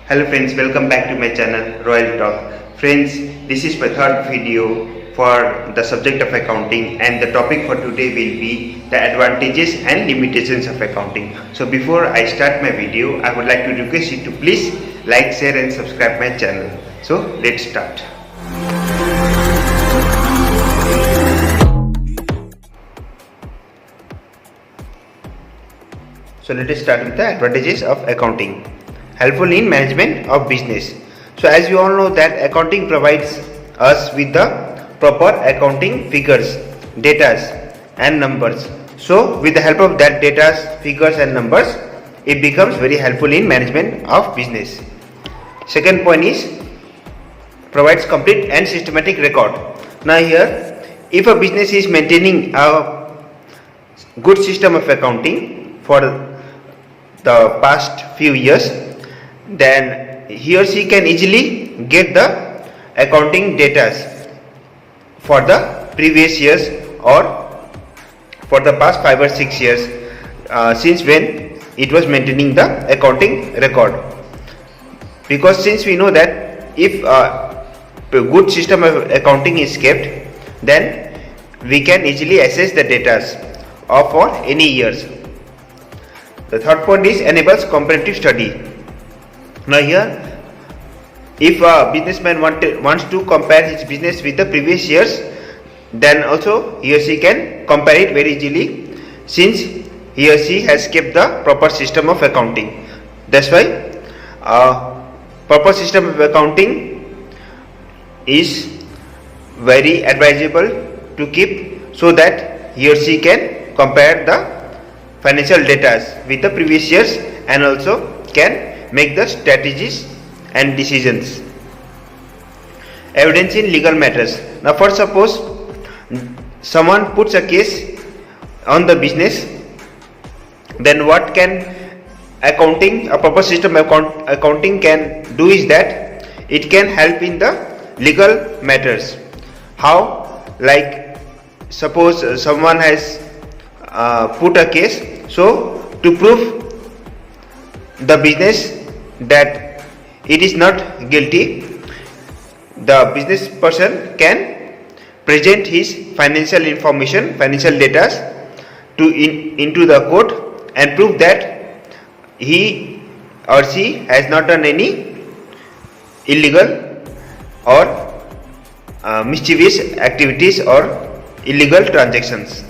Hello friends, welcome back to my channel Royal Talk. Friends, this is my third video for the subject of accounting, and the topic for today will be the advantages and limitations of accounting. So before I start my video, I would like to request you to please like, share and subscribe my channel. So let's start. So let us start with the advantages of accounting. Helpful in management of business. So as we all know that accounting provides us with the proper accounting figures, data and numbers. So with the help of that data, figures and numbers, it becomes very helpful in management of business. Second point is provides complete and systematic record. Now here, if a business is maintaining a good system of accounting for the past few years, then he or she can easily get the accounting data for the previous years or for the past 5 or 6 years since when it was maintaining the accounting record. Because since we know that if a good system of accounting is kept, then we can easily access the data of for any years. The third point is enables comparative study. Now here, if a businessman wants to compare his business with the previous years, then also he or she can compare it very easily, since he or she has kept the proper system of accounting. That's why proper system of accounting is very advisable to keep, so that he or she can compare the financial data with the previous years and also can make the strategies and decisions. Evidence in legal matters. Now for suppose someone puts a case on the business, then what can a proper system accounting can do is that it can help in the legal matters. How? Like suppose someone has put a case, so to prove the business that it is not guilty, the business person can present his financial information, financial data into the court and prove that he or she has not done any illegal or mischievous activities or illegal transactions.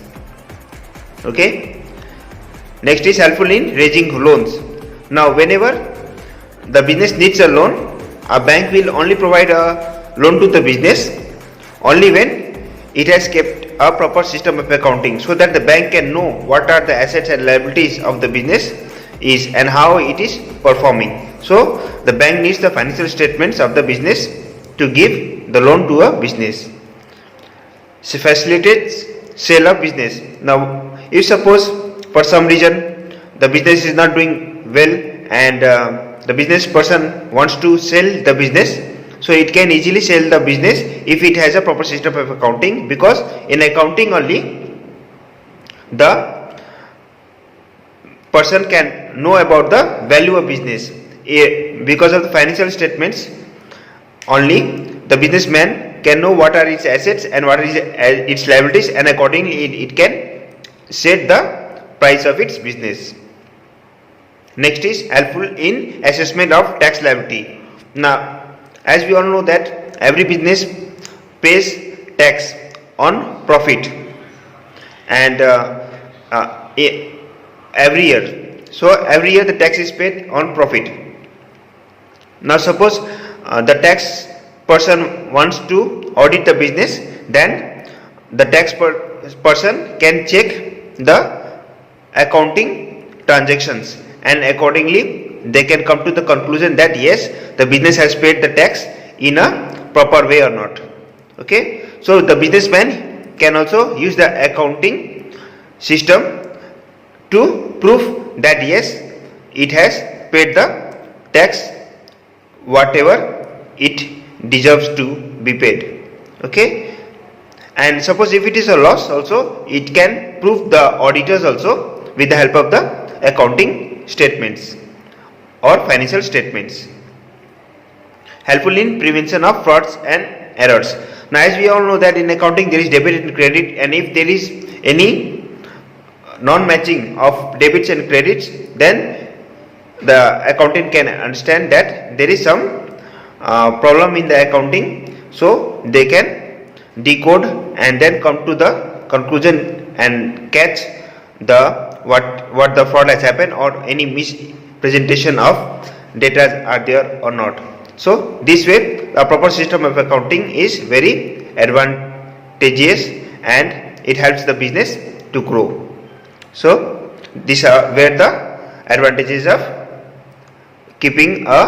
Okay. Next is helpful in raising loans. Now whenever the business needs a loan, a bank will only provide a loan to the business only when it has kept a proper system of accounting, so that the bank can know what are the assets and liabilities of the business is and how it is performing. So the bank needs the financial statements of the business to give the loan to a business. So facilitates sale of business. Now if suppose for some reason the business is not doing well and the business person wants to sell the business, so it can easily sell the business if it has a proper system of accounting, because in accounting only the person can know about the value of business. Because of the financial statements only the businessman can know what are its assets and what is its liabilities, and accordingly it can set the price of its business. Next is helpful in assessment of tax liability. Now as we all know that every business pays tax on profit and every year. So every year the tax is paid on profit. Now suppose the tax person wants to audit the business, then the tax person can check the accounting transactions, and accordingly they can come to the conclusion that yes, the business has paid the tax in a proper way or not. Okay, so the businessman can also use the accounting system to prove that yes, it has paid the tax whatever it deserves to be paid. Okay, and suppose if it is a loss also, it can prove the auditors also with the help of the accounting statements or financial statements. helpful in prevention of frauds and errors. Now, as we all know that in accounting there is debit and credit, and if there is any non-matching of debits and credits, then the accountant can understand that there is some problem in the accounting, so they can decode and then come to the conclusion and catch the what the fraud has happened or any mispresentation of data are there or not. So this way a proper system of accounting is very advantageous and it helps the business to grow. So these are where the advantages of keeping a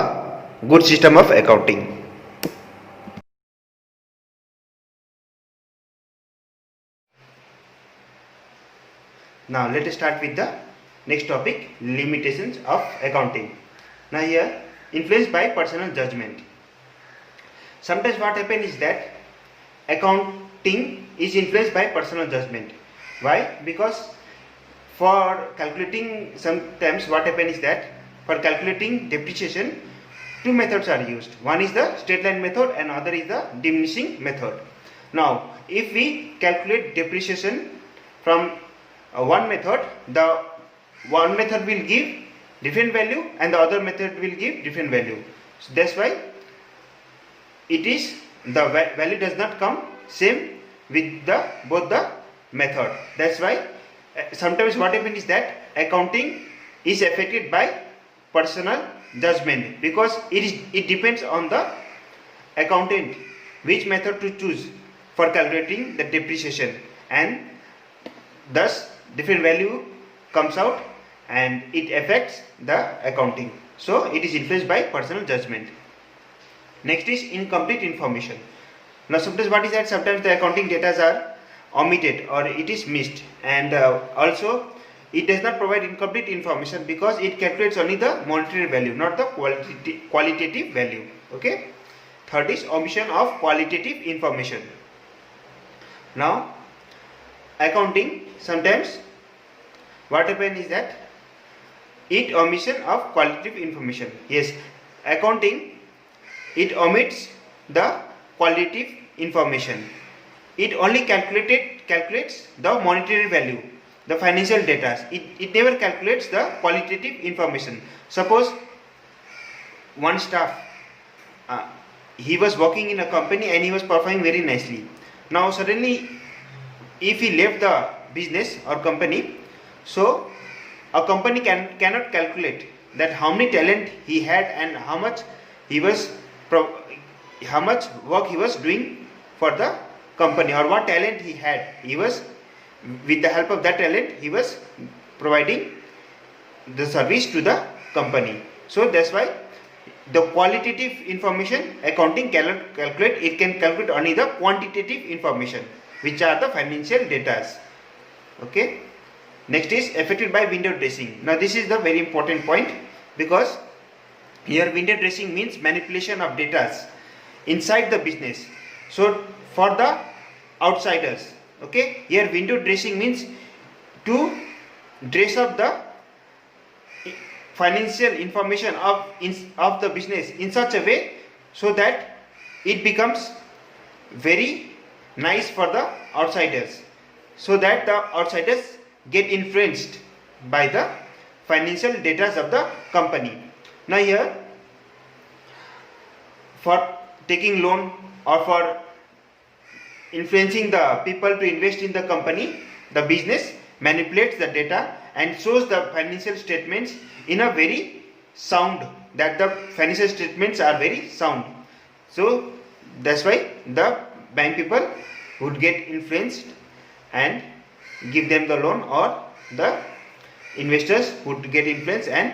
good system of accounting. Now let us start with the next topic, limitations of accounting. Now here, influenced by personal judgment. Sometimes what happens is that accounting is influenced by personal judgment. Why? Because for calculating, sometimes what happens is that for calculating depreciation, two methods are used. One is the straight line method and other is the diminishing method. Now if we calculate depreciation from one method, the one method will give different value and the other method will give different value. So that's why it is the value does not come same with the both the method. That's why sometimes what happens is that accounting is affected by personal judgment, because it depends on the accountant which method to choose for calculating the depreciation, and thus different value comes out and it affects the accounting. So it is influenced by personal judgment. Next is incomplete information. Now sometimes what is that, sometimes the accounting data are omitted or it is missed, and also it does not provide incomplete information because it calculates only the monetary value, not the qualitative value. Okay. Third is omission of qualitative information. Now accounting, sometimes what happens is that it omission of qualitative information. Yes, accounting, it omits the qualitative information. It only calculates the monetary value, the financial data. It never calculates the qualitative information. Suppose one staff, he was working in a company and he was performing very nicely. Now suddenly if he left the business or company, so a company cannot calculate that how many talent he had and how much work he was doing for the company, or what talent he had. He was, with the help of that talent, he was providing the service to the company. So that's why the qualitative information accounting cannot calculate. It can calculate only the quantitative information, which are the financial data. Okay. Next is affected by window dressing. Now this is the very important point, because here window dressing means manipulation of data inside the business. So for the outsiders, okay, here window dressing means to dress up the financial information of the business in such a way so that it becomes very nice for the outsiders, so that the outsiders get influenced by the financial data of the company. Now here, for taking loan or for influencing the people to invest in the company, the business manipulates the data and shows the financial statements in a very sound, that the financial statements are very sound. So that's why the bank people would get influenced and give them the loan, or the investors would get influenced and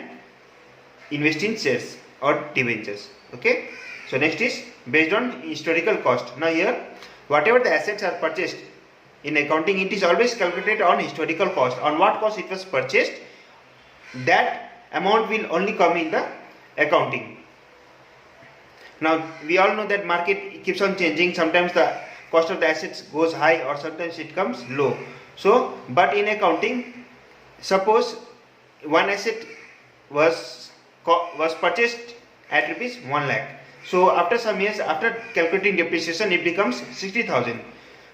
invest in shares or debentures. Okay. So next is based on historical cost. Now here, whatever the assets are purchased in accounting, it is always calculated on historical cost. On what cost it was purchased, that amount will only come in the accounting. Now we all know that market keeps on changing. Sometimes the cost of the assets goes high or sometimes it comes low. So but in accounting, suppose one asset was purchased at rupees 1 lakh. So after some years, after calculating depreciation, it becomes 60,000.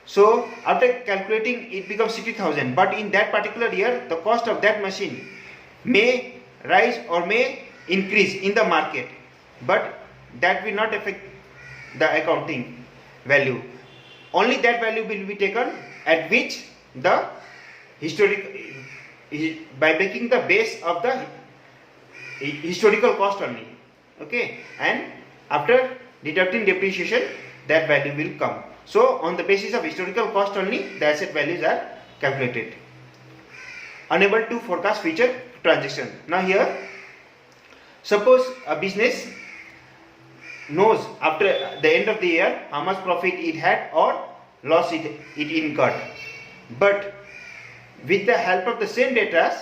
So after calculating, it becomes 60,000. But in that particular year, the cost of that machine may rise or may increase in the market, but that will not affect the accounting value. Only that value will be taken at which the by making the base of the historical cost only. Okay, and after deducting depreciation, that value will come. So on the basis of historical cost only, the asset values are calculated. Unable to forecast future transaction. Now here, suppose a business knows after the end of the year how much profit it had or loss it incurred, but with the help of the same data,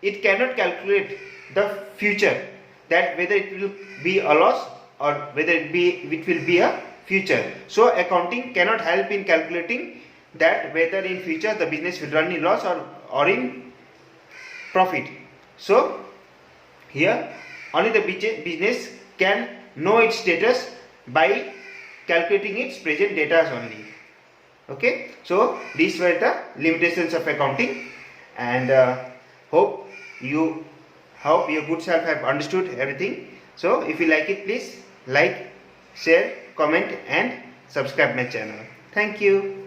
it cannot calculate the future, that whether it will be a loss or whether it will be a future. So accounting cannot help in calculating that whether in future the business will run in loss or in profit. So here only the business can know its status by calculating its present data only. Okay, so these were the limitations of accounting, and hope your good self have understood everything. So if you like it, please like, share, comment and subscribe my channel. Thank you.